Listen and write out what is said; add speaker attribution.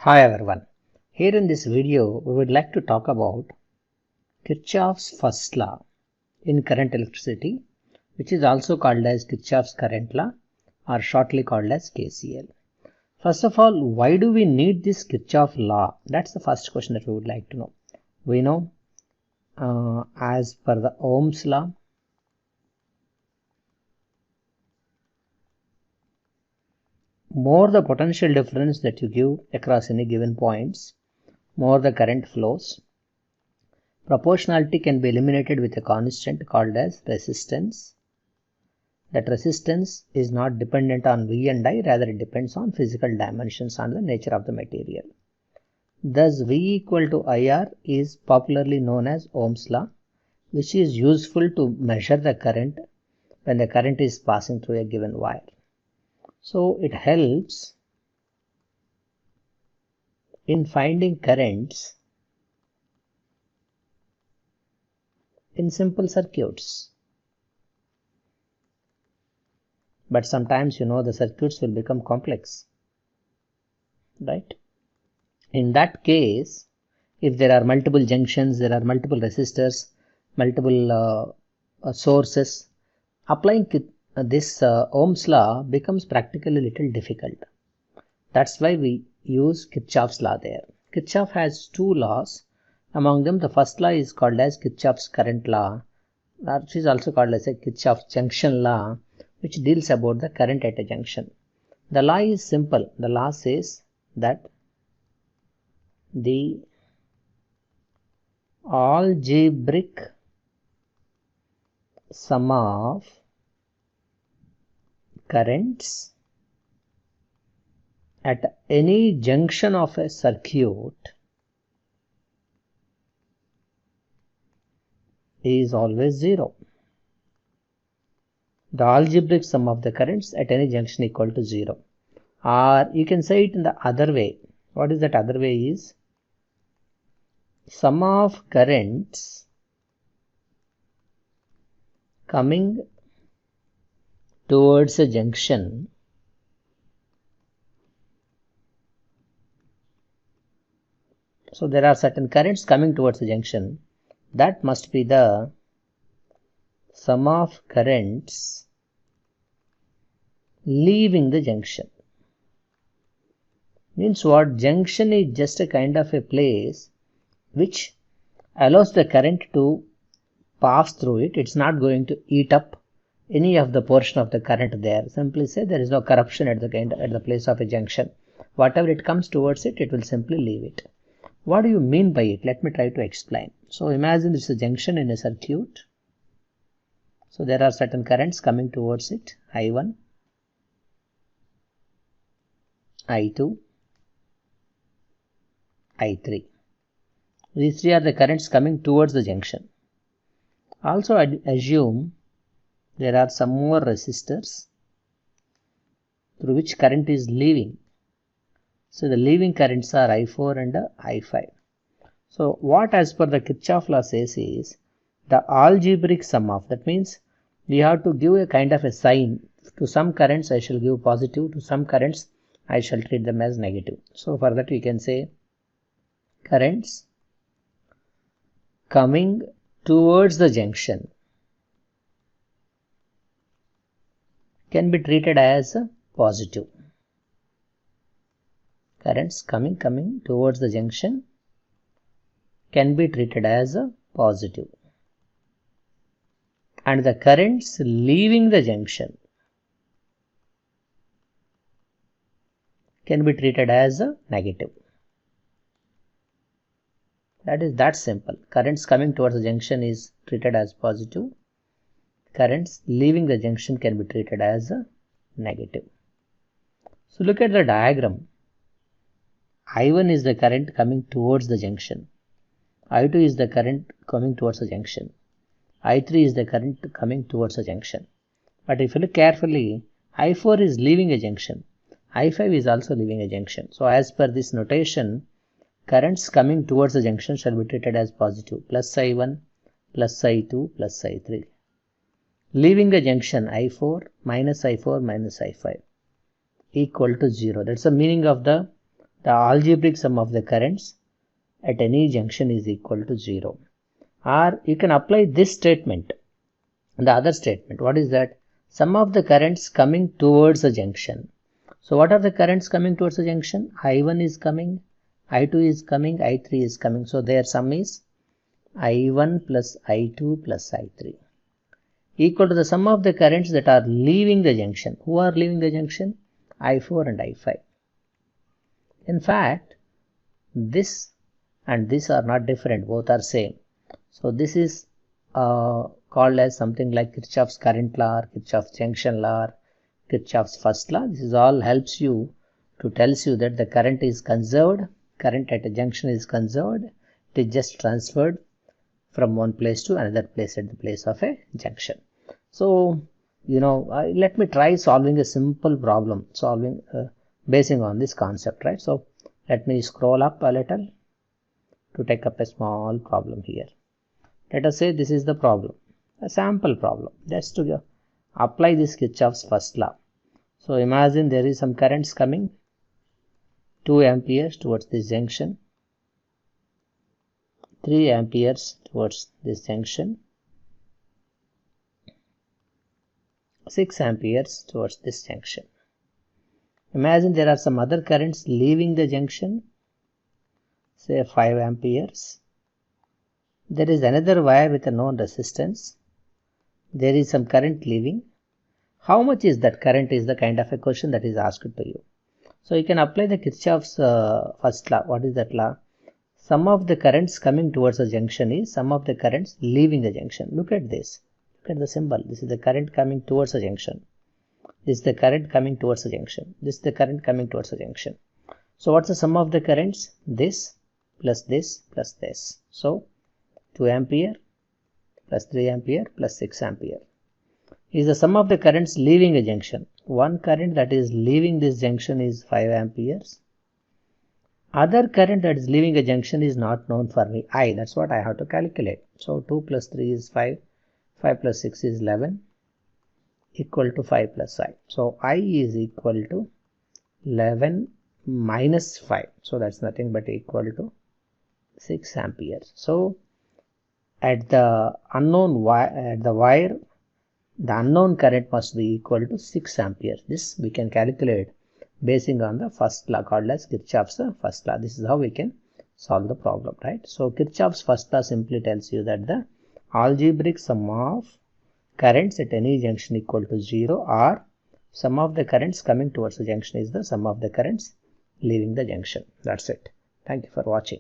Speaker 1: Hi everyone. Here in this video, we would like to talk about Kirchhoff's first law in current electricity, which is also called as Kirchhoff's current law or shortly called as KCL. First of all, why do we need this Kirchhoff law? That's the first question that we would like to know. We know as per the Ohm's law, more the potential difference that you give across any given points, more the current flows. Proportionality can be eliminated with a constant called as resistance. That resistance is not dependent on V and I, rather it depends on physical dimensions and the nature of the material. Thus V equal to IR is popularly known as Ohm's law, which is useful to measure the current when the current is passing through a given wire. So it helps in finding currents in simple circuits. But sometimes the circuits will become complex, right? In that case, if there are multiple junctions, there are multiple resistors, multiple sources, applying this Ohm's law becomes practically a little difficult. That's why we use Kirchhoff's law there. Kirchhoff has two laws. Among them, the first law is called as Kirchhoff's current law, which is also called as a Kirchhoff's junction law, which deals about the current at a junction. The law is simple. The law says that the algebraic sum of currents at any junction of a circuit is always 0. The algebraic sum of the currents at any junction equal to 0. Or you can say it in the other way. What is that other way is sum of currents coming towards a junction so there are certain currents coming towards a junction, that must be the sum of currents leaving the junction. Means what? Junction is just a kind of a place which allows the current to pass through it. It's not going to eat up any of the portion of the current there. Simply say there is no corruption at the place of a junction. Whatever it comes towards it, it will simply leave it. What do you mean by it? Let me try to explain. So imagine this is a junction in a circuit. So there are certain currents coming towards it, I1, I2, I3. These three are the currents coming towards the junction. Also I assume there are some more resistors through which current is leaving. So the leaving currents are I4 and I5. So what as per the Kirchhoff law says is the algebraic sum of, that means we have to give a kind of a sign. To some currents I shall give positive, to some currents I shall treat them as negative. So for that we can say currents coming towards the junction can be treated as positive. Currents coming towards the junction can be treated as positive. And the currents leaving the junction can be treated as negative. That is that simple. Currents coming towards the junction is treated as positive. Currents leaving the junction can be treated as negative. So look at the diagram. I1 is the current coming towards the junction. I2 is the current coming towards the junction. I3 is the current coming towards the junction. But if you look carefully, I4 is leaving a junction. I5 is also leaving a junction. So as per this notation, currents coming towards the junction shall be treated as positive. Plus I1, plus I2, plus I3. Leaving the junction, I4 minus I5 equal to 0. That's the meaning of the the algebraic sum of the currents at any junction is equal to 0. Or you can apply this statement, the other statement. What is that? Sum of the currents coming towards a junction. So what are the currents coming towards a junction? I1 is coming, I2 is coming, I3 is coming. So their sum is I1 plus I2 plus I3 equal to the sum of the currents that are leaving the junction. Who are leaving the junction? I4 and I5. In fact, this and this are not different, both are same. So this is called as something like Kirchhoff's current law, Kirchhoff's junction law, Kirchhoff's first law. This is all helps you to tells you that the current is conserved, current at a junction is conserved, it is just transferred from one place to another place at the place of a junction. So, let me try solving a simple problem, basing on this concept, right? So, let me scroll up a little to take up a small problem here. Let us say this is the problem, a sample problem, just to apply this Kirchhoff's first law. So, imagine there is some currents coming 2 amperes towards this junction, 3 amperes towards this junction, 6 amperes towards this junction. Imagine there are some other currents leaving the junction, say 5 amperes. There is another wire with a known resistance. There is some current leaving. How much is that current is the kind of a question that is asked to you. So you can apply the Kirchhoff's first law. What is that law? Sum of the currents coming towards a junction is sum of the currents leaving the junction. Look at this. Look at the symbol. This is the current coming towards a junction. This is the current coming towards a junction. This is the current coming towards a junction. So what's the sum of the currents? This plus this plus this. So 2 ampere plus 3 ampere plus 6 ampere is the sum of the currents leaving a junction. One current that is leaving this junction is 5 amperes. Other current that is leaving a junction is not known for me. I, that's what I have to calculate. So 2 plus 3 is 5. 5 plus 6 is 11 equal to 5 plus 5. So I is equal to 11 minus 5. So that's nothing but equal to 6 amperes. So at the unknown wire, the unknown current must be equal to 6 amperes. This we can calculate basing on the first law called as Kirchhoff's first law. This is how we can solve the problem, right? So Kirchhoff's first law simply tells you that the algebraic sum of currents at any junction equal to 0, or sum of the currents coming towards the junction is the sum of the currents leaving the junction. That's it. Thank you for watching.